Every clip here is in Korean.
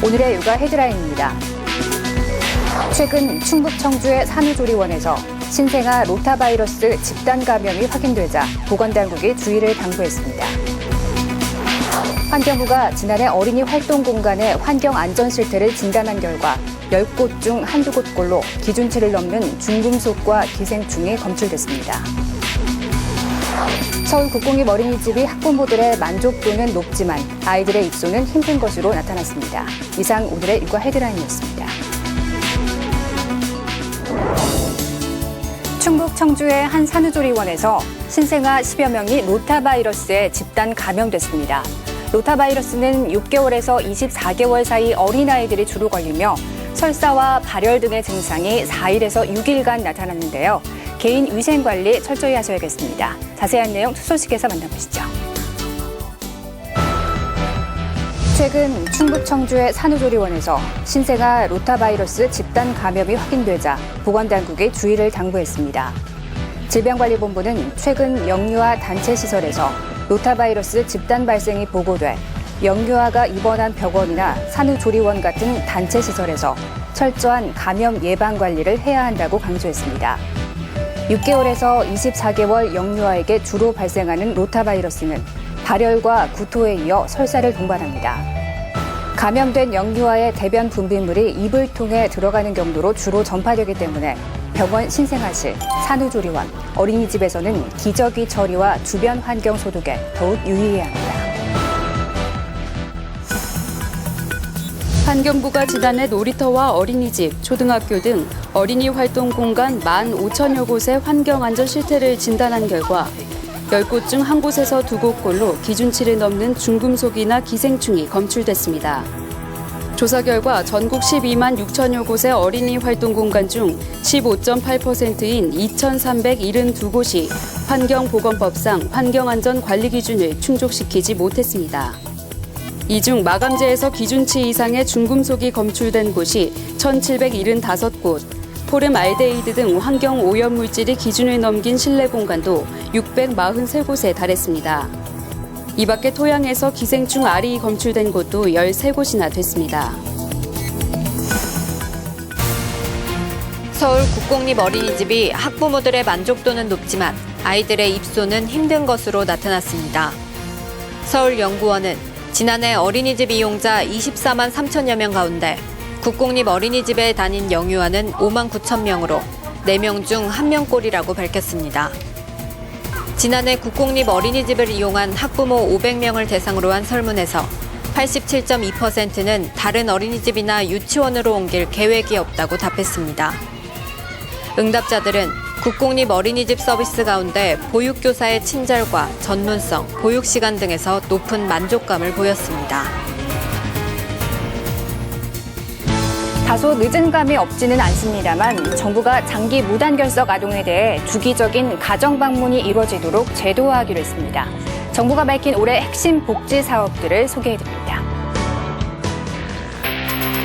오늘의 육아 헤드라인입니다. 최근 충북 청주의 산후조리원에서 신생아 로타바이러스 집단 감염이 확인되자 보건당국이 주의를 당부했습니다. 환경부가 지난해 어린이 활동 공간의 환경 안전 실태를 진단한 결과 10곳 중 한두 곳꼴로 기준치를 넘는 중금속과 기생충이 검출됐습니다. 서울 국공립 어린이집이 학부모들의 만족도는 높지만 아이들의 입소는 힘든 것으로 나타났습니다. 이상 오늘의 육아 헤드라인이었습니다. 충북 청주의 한 산후조리원에서 신생아 10여 명이 로타바이러스에 집단 감염됐습니다. 로타바이러스는 6개월에서 24개월 사이 어린아이들이 주로 걸리며 설사와 발열 등의 증상이 4일에서 6일간 나타났는데요. 개인 위생관리 철저히 하셔야겠습니다. 자세한 내용 투소식에서 만나보시죠. 최근 충북 청주의 산후조리원에서 신생아 로타바이러스 집단 감염이 확인되자 보건당국이 주의를 당부했습니다. 질병관리본부는 최근 영유아 단체 시설에서 로타바이러스 집단 발생이 보고돼 영유아가 입원한 병원이나 산후조리원 같은 단체 시설에서 철저한 감염 예방 관리를 해야 한다고 강조했습니다. 6개월에서 24개월 영유아에게 주로 발생하는 로타바이러스는 발열과 구토에 이어 설사를 동반합니다. 감염된 영유아의 대변 분비물이 입을 통해 들어가는 경로로 주로 전파되기 때문에 병원 신생아실, 산후조리원, 어린이집에서는 기저귀 처리와 주변 환경 소독에 더욱 유의해야 합니다. 환경부가 지난해 놀이터와 어린이집, 초등학교 등 어린이 활동 공간 15,000여 곳의 환경안전 실태를 진단한 결과 10곳 중 한 곳에서 2곳꼴로 기준치를 넘는 중금속이나 기생충이 검출됐습니다. 조사 결과 전국 12만 6천여 곳의 어린이 활동 공간 중 15.8%인 2,372곳이 환경보건법상 환경안전 관리 기준을 충족시키지 못했습니다. 이 중 마감재에서 기준치 이상의 중금속이 검출된 곳이 1,775곳, 포름알데히드 등 환경 오염 물질이 기준을 넘긴 실내 공간도 643곳에 달했습니다. 이 밖에 토양에서 기생충 알이 검출된 곳도 13곳이나 됐습니다. 서울 국공립 어린이집이 학부모들의 만족도는 높지만 아이들의 입소는 힘든 것으로 나타났습니다. 서울연구원은 지난해 어린이집 이용자 24만 3천여 명 가운데 국공립 어린이집에 다닌 영유아는 5만 9천 명으로 4명 중 1명꼴이라고 밝혔습니다. 지난해 국공립 어린이집을 이용한 학부모 500명을 대상으로 한 설문에서 87.2%는 다른 어린이집이나 유치원으로 옮길 계획이 없다고 답했습니다. 응답자들은 국공립 어린이집 서비스 가운데 보육교사의 친절과 전문성, 보육시간 등에서 높은 만족감을 보였습니다. 다소 늦은 감이 없지는 않습니다만 정부가 장기 무단결석 아동에 대해 주기적인 가정방문이 이루어지도록 제도화하기로 했습니다. 정부가 밝힌 올해 핵심 복지 사업들을 소개해드립니다.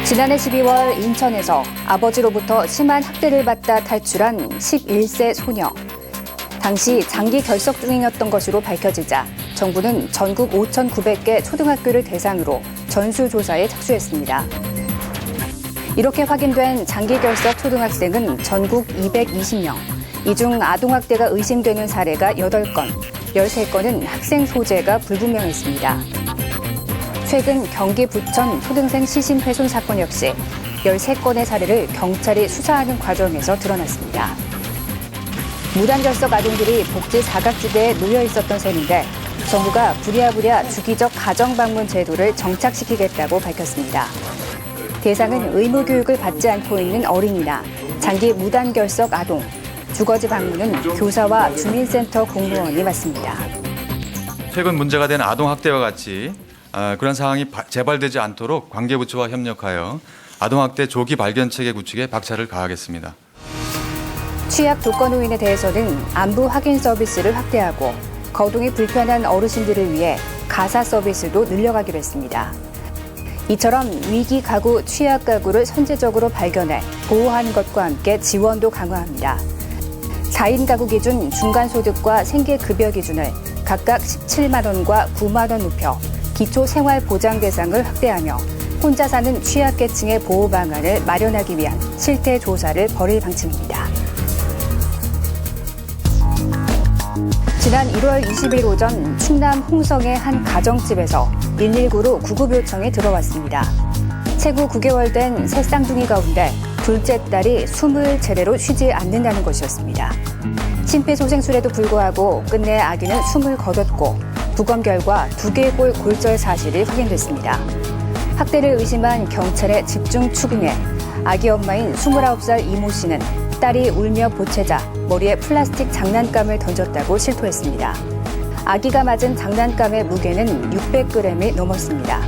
지난해 12월 인천에서 아버지로부터 심한 학대를 받다 탈출한 11세 소녀. 당시 장기 결석 중이었던 것으로 밝혀지자 정부는 전국 5,900개 초등학교를 대상으로 전수조사에 착수했습니다. 이렇게 확인된 장기 결석 초등학생은 전국 220명. 이 중 아동학대가 의심되는 사례가 8건, 13건은 학생 소재가 불분명했습니다. 최근 경기 부천 초등생 시신 훼손 사건 역시 13건의 사례를 경찰이 수사하는 과정에서 드러났습니다. 무단결석 아동들이 복지 사각지대에 놓여 있었던 셈인데 정부가 부랴부랴 주기적 가정방문 제도를 정착시키겠다고 밝혔습니다. 대상은 의무교육을 받지 않고 있는 어린이나 장기 무단결석 아동, 주거지 방문은 교사와 주민센터 공무원이 맡습니다. 최근 문제가 된 아동학대와 같이 그런 상황이 재발되지 않도록 관계부처와 협력하여 아동학대 조기 발견 체계 구축에 박차를 가하겠습니다. 취약 조건호인에 대해서는 안부 확인 서비스를 확대하고 거동이 불편한 어르신들을 위해 가사 서비스도 늘려가기로 했습니다. 이처럼 위기 가구, 취약 가구를 선제적으로 발견해 보호하는 것과 함께 지원도 강화합니다. 4인 가구 기준 중간소득과 생계급여 기준을 각각 17만 원과 9만 원 높여 기초생활보장 대상을 확대하며 혼자 사는 취약계층의 보호 방안을 마련하기 위한 실태 조사를 벌일 방침입니다. 지난 1월 20일 오전 충남 홍성의 한 가정집에서 119로 구급 요청이 들어왔습니다. 생후 9개월 된 새 쌍둥이 가운데 둘째 딸이 숨을 제대로 쉬지 않는다는 것이었습니다. 심폐소생술에도 불구하고 끝내 아기는 숨을 거뒀고 부검 결과 두개골 골절 사실이 확인됐습니다. 학대를 의심한 경찰의 집중 추궁에 아기 엄마인 29살 이모 씨는 딸이 울며 보채자 머리에 플라스틱 장난감을 던졌다고 실토했습니다. 아기가 맞은 장난감의 무게는 600g이 넘었습니다.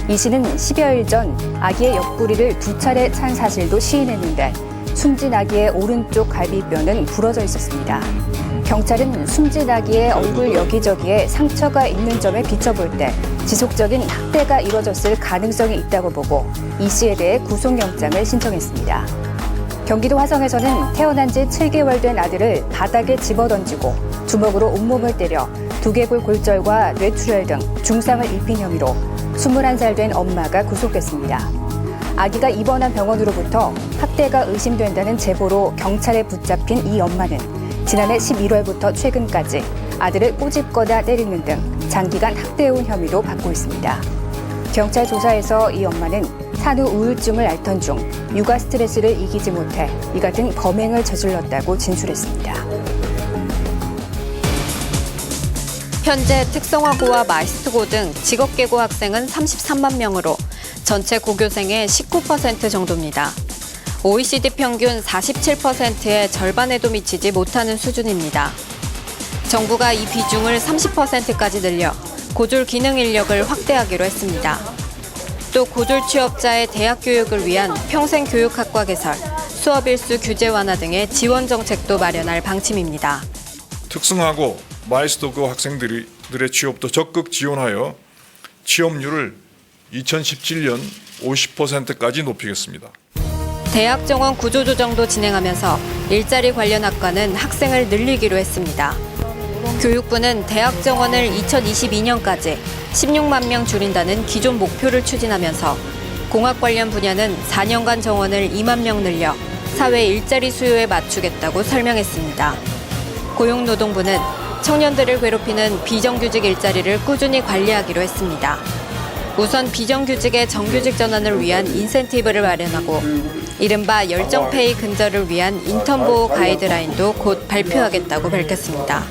이 씨는 10여일 전 아기의 옆구리를 2차례 찬 사실도 시인했는데 숨진 아기의 오른쪽 갈비뼈는 부러져 있었습니다. 경찰은 숨진 아기의 얼굴 여기저기에 상처가 있는 점에 비춰볼 때 지속적인 학대가 이뤄졌을 가능성이 있다고 보고 이 씨에 대해 구속영장을 신청했습니다. 경기도 화성에서는 태어난 지 7개월 된 아들을 바닥에 집어던지고 주먹으로 온몸을 때려 두개골 골절과 뇌출혈 등 중상을 입힌 혐의로 21살 된 엄마가 구속됐습니다. 아기가 입원한 병원으로부터 학대가 의심된다는 제보로 경찰에 붙잡힌 이 엄마는 지난해 11월부터 최근까지 아들을 꼬집거나 때리는 등 장기간 학대해온 혐의도 받고 있습니다. 경찰 조사에서 이 엄마는 산후 우울증을 앓던 중 육아 스트레스를 이기지 못해 이 같은 범행을 저질렀다고 진술했습니다. 현재 특성화고와 마이스트고 등 직업계고 학생은 33만 명으로 전체 고교생의 19% 정도입니다. OECD 평균 47%의 절반에도 미치지 못하는 수준입니다. 정부가 이 비중을 30%까지 늘려 고졸 기능 인력을 확대하기로 했습니다. 또 고졸 취업자의 대학 교육을 위한 평생교육학과 개설, 수업 일수 규제 완화 등의 지원 정책도 마련할 방침입니다. 특성화고 마이스터고 학생들의 취업도 적극 지원하여 취업률을 2017년 50%까지 높이겠습니다. 대학 정원 구조조정도 진행하면서 일자리 관련 학과는 학생을 늘리기로 했습니다. 교육부는 대학 정원을 2022년까지 16만 명 줄인다는 기존 목표를 추진하면서 공학 관련 분야는 4년간 정원을 2만 명 늘려 사회 일자리 수요에 맞추겠다고 설명했습니다. 고용노동부는 청년들을 괴롭히는 비정규직 일자리를 꾸준히 관리하기로 했습니다. 우선 비정규직의 정규직 전환을 위한 인센티브를 마련하고 이른바 열정페이 근절을 위한 인턴 보호 가이드라인도 곧 발표하겠다고 밝혔습니다.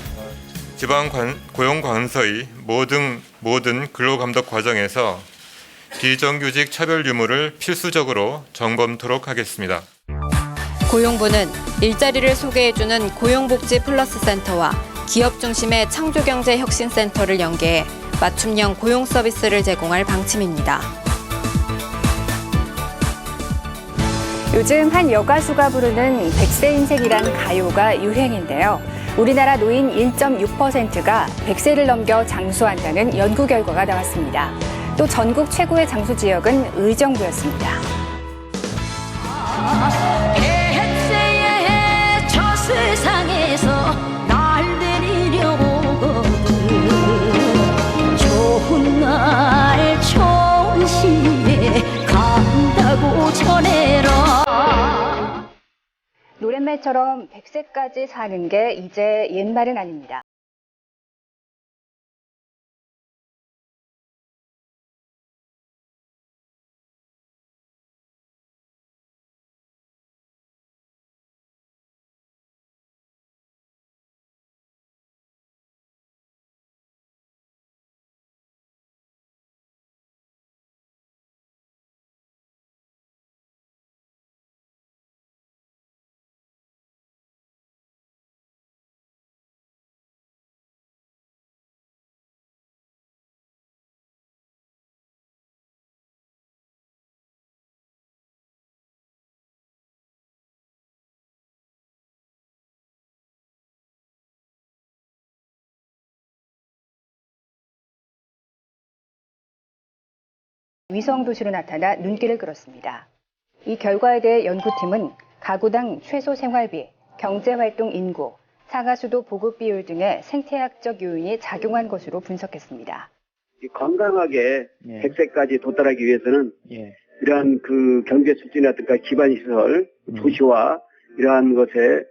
지방고용관서의 모든 근로감독 과정에서 비정규직 차별 유무를 필수적으로 점검토록 하겠습니다. 고용부는 일자리를 소개해주는 고용복지 플러스 센터와 기업 중심의 창조경제혁신센터를 연계해 맞춤형 고용 서비스를 제공할 방침입니다. 요즘 한 여가수가 부르는 백세 인생이란 가요가 유행인데요. 우리나라 노인 1.6%가 100세를 넘겨 장수한다는 연구 결과가 나왔습니다. 또 전국 최고의 장수 지역은 의정부였습니다. 백세의 저 세상에서 날 데리려오거든 좋은 날 좋은 시에 간다고 전해라. 노랫말처럼 100세까지 사는 게 이제 옛말은 아닙니다. 위성도시로 나타나 눈길을 끌었습니다. 이 결과에 대해 연구팀은 가구당 최소 생활비, 경제활동 인구, 상하수도 보급 비율 등의 생태학적 요인이 작용한 것으로 분석했습니다. 건강하게 예. 100세까지 도달하기 위해서는 예. 이러한 그 경제 수준이라든가 기반시설, 도시화 이러한 것의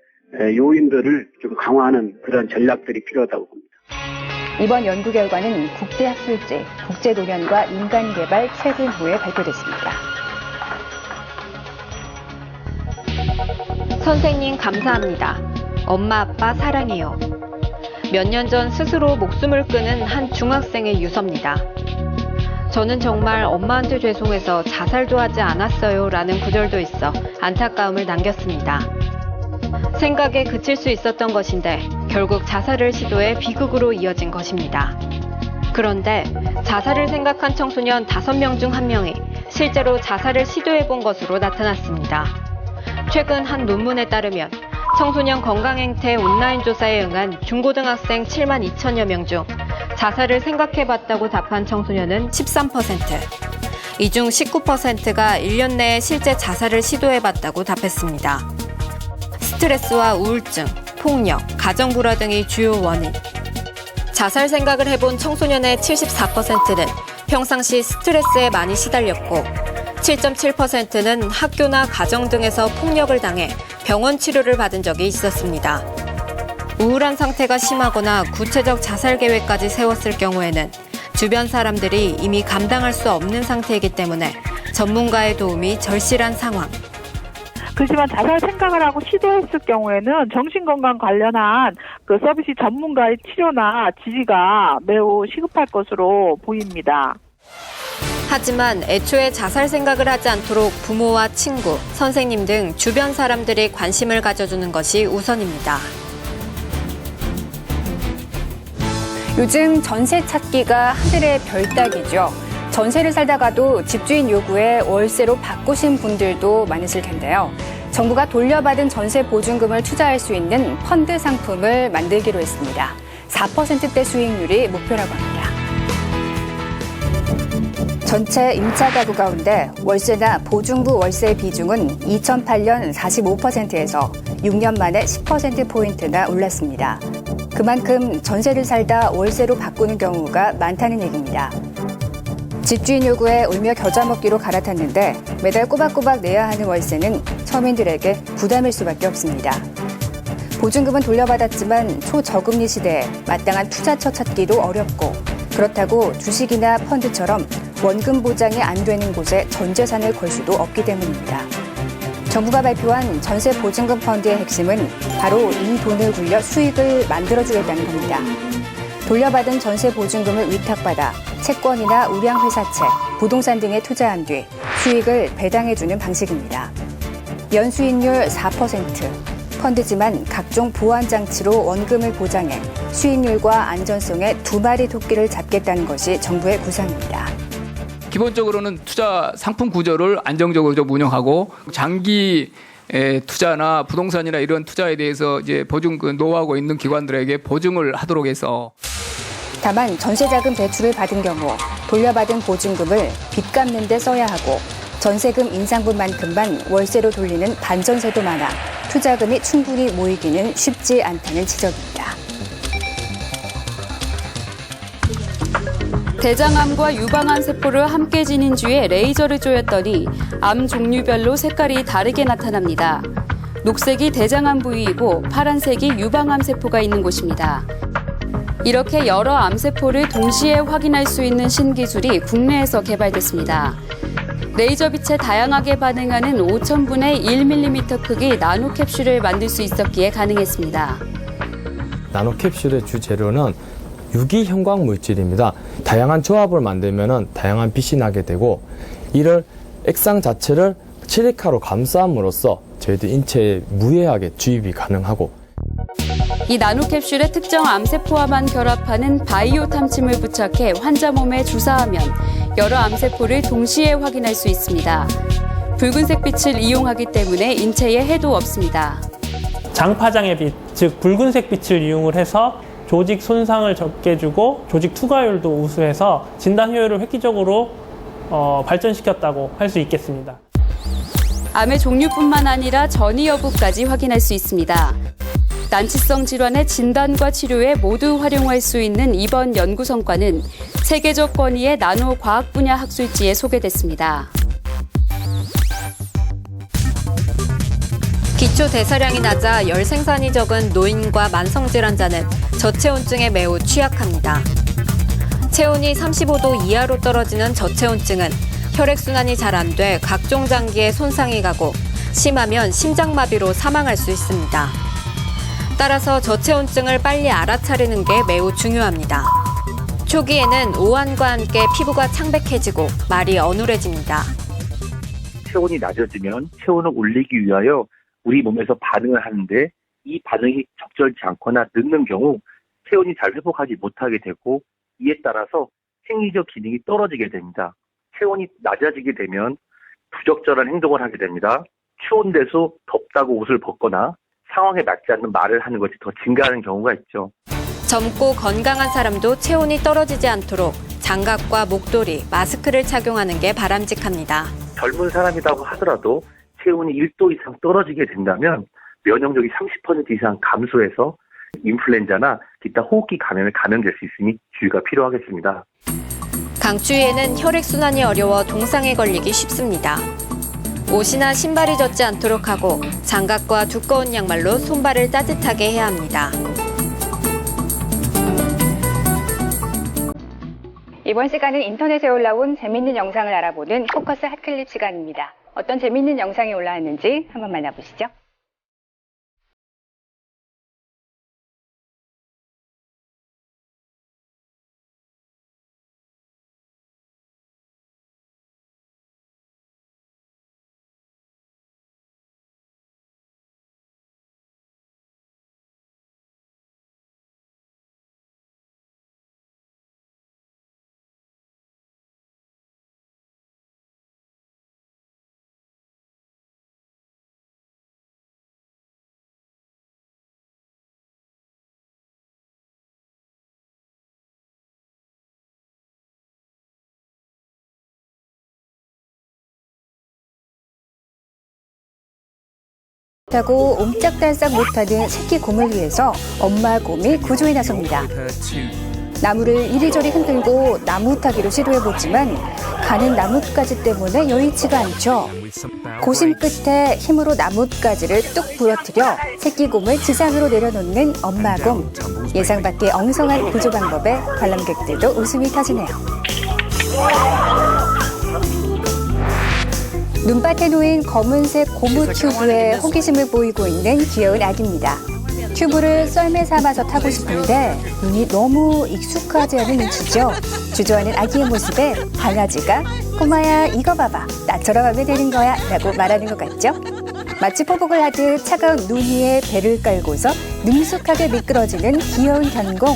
요인들을 좀 강화하는 그런 전략들이 필요하다고 봅니다. 이번 연구 결과는 국제학술지, 국제노련과 인간개발 최근 후에 발표됐습니다. 선생님 감사합니다. 엄마 아빠 사랑해요. 몇 년 전 스스로 목숨을 끊은 한 중학생의 유서입니다. 저는 정말 엄마한테 죄송해서 자살도 하지 않았어요 라는 구절도 있어 안타까움을 남겼습니다. 생각에 그칠 수 있었던 것인데 결국 자살을 시도해 비극으로 이어진 것입니다. 그런데 자살을 생각한 청소년 5명 중 1명이 실제로 자살을 시도해본 것으로 나타났습니다. 최근 한 논문에 따르면 청소년 건강행태 온라인 조사에 응한 중고등학생 7만 2천여 명 중 자살을 생각해봤다고 답한 청소년은 13%, 이 중 19%가 1년 내에 실제 자살을 시도해봤다고 답했습니다. 스트레스와 우울증, 폭력, 가정불화 등이 주요 원인. 자살 생각을 해본 청소년의 74%는 평상시 스트레스에 많이 시달렸고 7.7%는 학교나 가정 등에서 폭력을 당해 병원 치료를 받은 적이 있었습니다. 우울한 상태가 심하거나 구체적 자살 계획까지 세웠을 경우에는 주변 사람들이 이미 감당할 수 없는 상태이기 때문에 전문가의 도움이 절실한 상황. 그렇지만 자살 생각을 하고 시도했을 경우에는 정신건강 관련한 그 서비스 전문가의 치료나 지지가 매우 시급할 것으로 보입니다. 하지만 애초에 자살 생각을 하지 않도록 부모와 친구, 선생님 등 주변 사람들이 관심을 가져주는 것이 우선입니다. 요즘 전세 찾기가 하늘의 별따기죠. 전세를 살다가도 집주인 요구에 월세로 바꾸신 분들도 많으실 텐데요. 정부가 돌려받은 전세 보증금을 투자할 수 있는 펀드 상품을 만들기로 했습니다. 4%대 수익률이 목표라고 합니다. 전체 임차 가구 가운데 월세나 보증부 월세 비중은 2008년 45%에서 6년 만에 10%포인트나 올랐습니다. 그만큼 전세를 살다 월세로 바꾸는 경우가 많다는 얘기입니다. 집주인 요구에 울며 겨자 먹기로 갈아탔는데 매달 꼬박꼬박 내야 하는 월세는 서민들에게 부담일 수밖에 없습니다. 보증금은 돌려받았지만 초저금리 시대에 마땅한 투자처 찾기도 어렵고 그렇다고 주식이나 펀드처럼 원금 보장이 안 되는 곳에 전 재산을 걸 수도 없기 때문입니다. 정부가 발표한 전세 보증금 펀드의 핵심은 바로 이 돈을 굴려 수익을 만들어주겠다는 겁니다. 돌려받은 전세 보증금을 위탁받아 채권이나 우량회사채, 부동산 등에 투자한 뒤 수익을 배당해주는 방식입니다. 연수익률 4%, 펀드지만 각종 보완 장치로 원금을 보장해 수익률과 안전성의 두 마리 토끼를 잡겠다는 것이 정부의 구상입니다. 기본적으로는 투자 상품 구조를 안정적으로 좀 운영하고 장기 투자나 부동산이나 이런 투자에 대해서 이제 보증금 노하우가 있는 기관들에게 보증을 하도록 해서 다만 전세자금 대출을 받은 경우 돌려받은 보증금을 빚 갚는 데 써야 하고 전세금 인상분만큼만 월세로 돌리는 반전세도 많아 투자금이 충분히 모이기는 쉽지 않다는 지적입니다. 대장암과 유방암 세포를 함께 지닌 뒤에 레이저를 쪼였더니 암 종류별로 색깔이 다르게 나타납니다. 녹색이 대장암 부위이고 파란색이 유방암 세포가 있는 곳입니다. 이렇게 여러 암세포를 동시에 확인할 수 있는 신기술이 국내에서 개발됐습니다. 레이저 빛에 다양하게 반응하는 5,000분의 1mm 크기 나노캡슐을 만들 수 있었기에 가능했습니다. 나노캡슐의 주재료는 유기형광 물질입니다. 다양한 조합을 만들면 다양한 빛이 나게 되고 이를 액상 자체를 시리카로 감싸함으로써 저희들 인체에 무해하게 주입이 가능하고 이 나노캡슐에 특정 암세포와만 결합하는 바이오 탐침을 부착해 환자 몸에 주사하면 여러 암세포를 동시에 확인할 수 있습니다. 붉은색 빛을 이용하기 때문에 인체에 해도 없습니다. 장파장의 빛, 즉 붉은색 빛을 이용을 해서 조직 손상을 적게 주고 조직 투과율도 우수해서 진단 효율을 획기적으로 발전시켰다고 할 수 있겠습니다. 암의 종류뿐만 아니라 전이 여부까지 확인할 수 있습니다. 난치성 질환의 진단과 치료에 모두 활용할 수 있는 이번 연구 성과는 세계적 권위의 나노 과학 분야 학술지에 소개됐습니다. 기초 대사량이 낮아 열 생산이 적은 노인과 만성질환자는 저체온증에 매우 취약합니다. 체온이 35도 이하로 떨어지는 저체온증은 혈액순환이 잘 안 돼 각종 장기에 손상이 가고 심하면 심장마비로 사망할 수 있습니다. 따라서 저체온증을 빨리 알아차리는 게 매우 중요합니다. 초기에는 오한과 함께 피부가 창백해지고 말이 어눌해집니다. 체온이 낮아지면 체온을 올리기 위하여 우리 몸에서 반응을 하는데 이 반응이 적절치 않거나 늦는 경우 체온이 잘 회복하지 못하게 되고 이에 따라서 생리적 기능이 떨어지게 됩니다. 체온이 낮아지게 되면 부적절한 행동을 하게 됩니다. 추운 데서 덥다고 옷을 벗거나 상황에 맞지 않는 말을 하는 것이 더 증가하는 경우가 있죠. 젊고 건강한 사람도 체온이 떨어지지 않도록 장갑과 목도리, 마스크를 착용하는 게 바람직합니다. 젊은 사람이라고 하더라도 체온이 1도 이상 떨어지게 된다면 면역력이 30% 이상 감소해서 인플루엔자나 기타 호흡기 감염에 감염될 수 있으니 주의가 필요하겠습니다. 강추위에는 혈액순환이 어려워 동상에 걸리기 쉽습니다. 옷이나 신발이 젖지 않도록 하고 장갑과 두꺼운 양말로 손발을 따뜻하게 해야 합니다. 이번 시간은 인터넷에 올라온 재미있는 영상을 알아보는 포커스 핫클립 시간입니다. 어떤 재미있는 영상이 올라왔는지 한번 만나보시죠. 하고 옴짝달싹 못하는 새끼 곰을 위해서 엄마 곰이 구조에 나섭니다. 나무를 이리저리 흔들고 나무 타기로 시도해보지만 가는 나뭇가지 때문에 여의치가 않죠. 고심 끝에 힘으로 나뭇가지를 뚝 부러뜨려 새끼 곰을 지상으로 내려놓는 엄마 곰. 예상 밖의 엉성한 구조 방법에 관람객들도 웃음이 터지네요. 눈밭에 놓인 검은색 고무 튜브에 호기심을 보이고 있는 귀여운 아기입니다. 튜브를 썰매 삼아서 타고 싶은데 눈이 너무 익숙하지 않은 눈치죠. 주저하는 아기의 모습에 강아지가 꼬마야 이거 봐봐 나처럼 하면 되는 거야 라고 말하는 것 같죠. 마치 포복을 하듯 차가운 눈 위에 배를 깔고서 능숙하게 미끄러지는 귀여운 견공.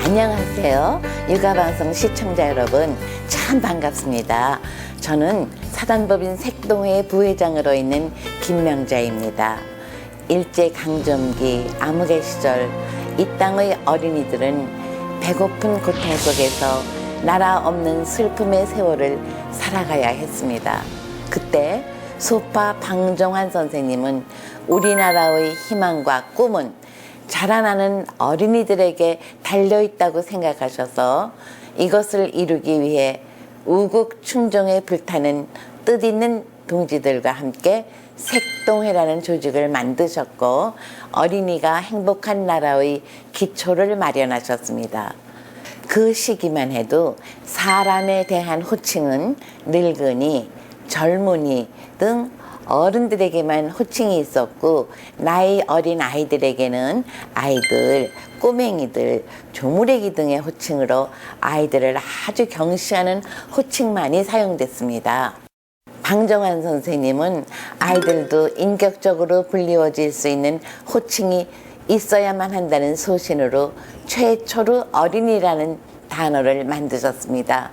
안녕하세요. 육아방송 시청자 여러분, 참 반갑습니다. 저는 사단법인 색동회 부회장으로 있는 김명자입니다. 일제강점기 암흑의 시절 이 땅의 어린이들은 배고픈 고통 속에서 나라 없는 슬픔의 세월을 살아가야 했습니다. 그때 소파 방정환 선생님은 우리나라의 희망과 꿈은 자라나는 어린이들에게 달려있다고 생각하셔서 이것을 이루기 위해 우국 충정에 불타는 뜻있는 동지들과 함께 색동회라는 조직을 만드셨고 어린이가 행복한 나라의 기초를 마련하셨습니다. 그 시기만 해도 사람에 대한 호칭은 늙은이, 젊은이 등 어른들에게만 호칭이 있었고 나이 어린 아이들에게는 아이들, 꼬맹이들, 조무래기 등의 호칭으로 아이들을 아주 경시하는 호칭만이 사용됐습니다. 방정환 선생님은 아이들도 인격적으로 불리워질 수 있는 호칭이 있어야만 한다는 소신으로 최초로 어린이라는 단어를 만드셨습니다.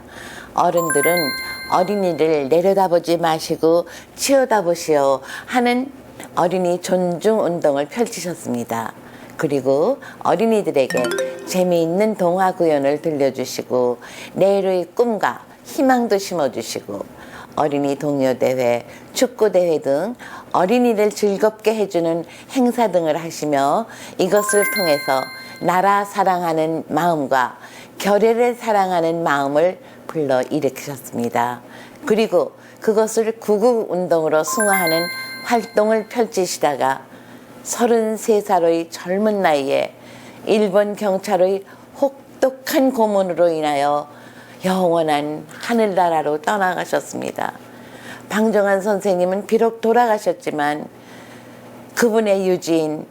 어른들은 어린이를 내려다보지 마시고 치어다보시오 하는 어린이 존중 운동을 펼치셨습니다. 그리고 어린이들에게 재미있는 동화 구연을 들려주시고 내일의 꿈과 희망도 심어주시고 어린이 동요대회, 축구대회 등 어린이를 즐겁게 해주는 행사 등을 하시며 이것을 통해서 나라 사랑하는 마음과 결의를 사랑하는 마음을 불러일으키셨습니다. 그리고 그것을 구국운동으로 승화하는 활동을 펼치시다가 33살의 젊은 나이에 일본 경찰의 혹독한 고문으로 인하여 영원한 하늘나라로 떠나가셨습니다. 방정환 선생님은 비록 돌아가셨지만 그분의 유지인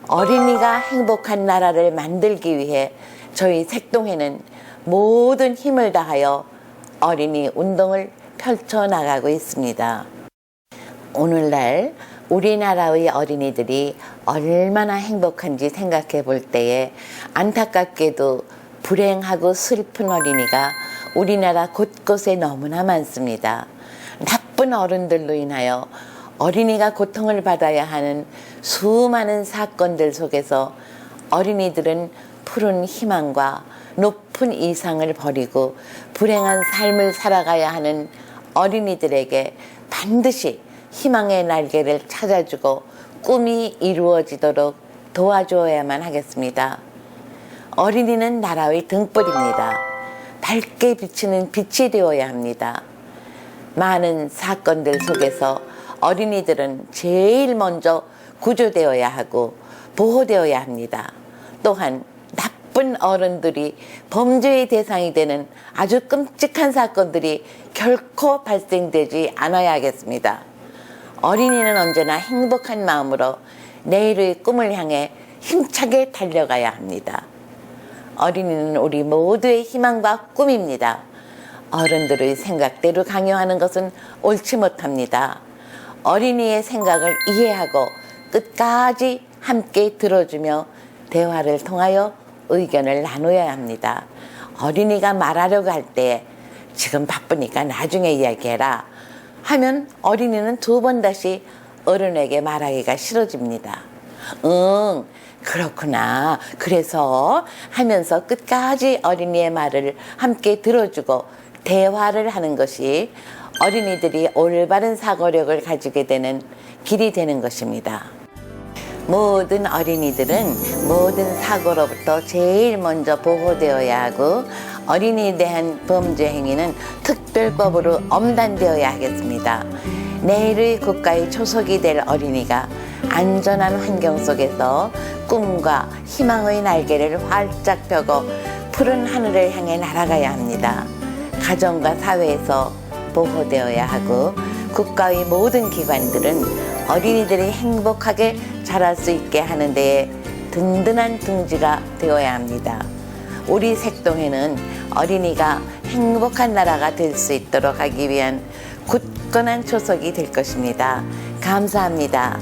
어린이가 행복한 나라를 만들기 위해 저희 색동회는 모든 힘을 다하여 어린이 운동을 펼쳐나가고 있습니다. 오늘날 우리나라의 어린이들이 얼마나 행복한지 생각해 볼 때에 안타깝게도 불행하고 슬픈 어린이가 우리나라 곳곳에 너무나 많습니다. 나쁜 어른들로 인하여 어린이가 고통을 받아야 하는 수많은 사건들 속에서 어린이들은 푸른 희망과 높은 이상을 버리고 불행한 삶을 살아가야 하는 어린이들에게 반드시 희망의 날개를 찾아주고 꿈이 이루어지도록 도와줘야만 하겠습니다. 어린이는 나라의 등불입니다. 밝게 비치는 빛이 되어야 합니다. 많은 사건들 속에서 어린이들은 제일 먼저 구조되어야 하고 보호되어야 합니다. 또한 나쁜 어른들이 범죄의 대상이 되는 아주 끔찍한 사건들이 결코 발생되지 않아야 하겠습니다. 어린이는 언제나 행복한 마음으로 내일의 꿈을 향해 힘차게 달려가야 합니다. 어린이는 우리 모두의 희망과 꿈입니다. 어른들의 생각대로 강요하는 것은 옳지 못합니다. 어린이의 생각을 이해하고 끝까지 함께 들어주며 대화를 통하여 의견을 나눠야 합니다. 어린이가 말하려고 할 때 지금 바쁘니까 나중에 이야기해라 하면 어린이는 두 번 다시 어른에게 말하기가 싫어집니다. 응, 그렇구나. 그래서 하면서 끝까지 어린이의 말을 함께 들어주고 대화를 하는 것이 어린이들이 올바른 사고력을 가지게 되는 길이 되는 것입니다. 모든 어린이들은 모든 사고로부터 제일 먼저 보호되어야 하고 어린이에 대한 범죄 행위는 특별법으로 엄단되어야 하겠습니다. 내일의 국가의 초석이 될 어린이가 안전한 환경 속에서 꿈과 희망의 날개를 활짝 펴고 푸른 하늘을 향해 날아가야 합니다. 가정과 사회에서 보호되어야 하고 국가의 모든 기관들은 어린이들이 행복하게 자랄 수 있게 하는 데에 든든한 둥지가 되어야 합니다. 우리 색동회는 어린이가 행복한 나라가 될 수 있도록 하기 위한 굳건한 초석이 될 것입니다. 감사합니다.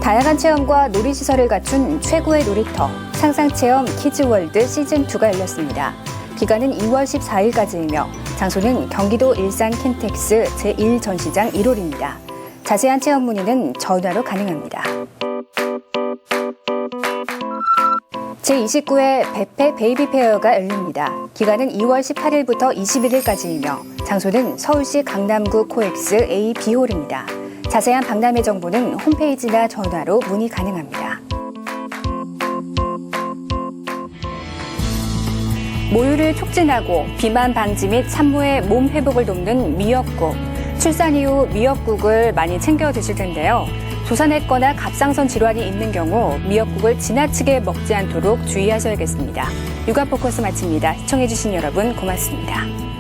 다양한 체험과 놀이시설을 갖춘 최고의 놀이터 상상체험 키즈월드 시즌2가 열렸습니다. 기간은 2월 14일까지이며 장소는 경기도 일산 킨텍스 제1전시장 1홀입니다. 자세한 체험 문의는 전화로 가능합니다. 제29회 베페 베이비 페어가 열립니다. 기간은 2월 18일부터 21일까지이며 장소는 서울시 강남구 코엑스 A B홀입니다. 자세한 박람회 정보는 홈페이지나 전화로 문의 가능합니다. 모유를 촉진하고 비만 방지 및 산모의 몸 회복을 돕는 미역국. 출산 이후 미역국을 많이 챙겨 드실 텐데요. 조산했거나 갑상선 질환이 있는 경우 미역국을 지나치게 먹지 않도록 주의하셔야겠습니다. 육아 포커스 마칩니다. 시청해주신 여러분 고맙습니다.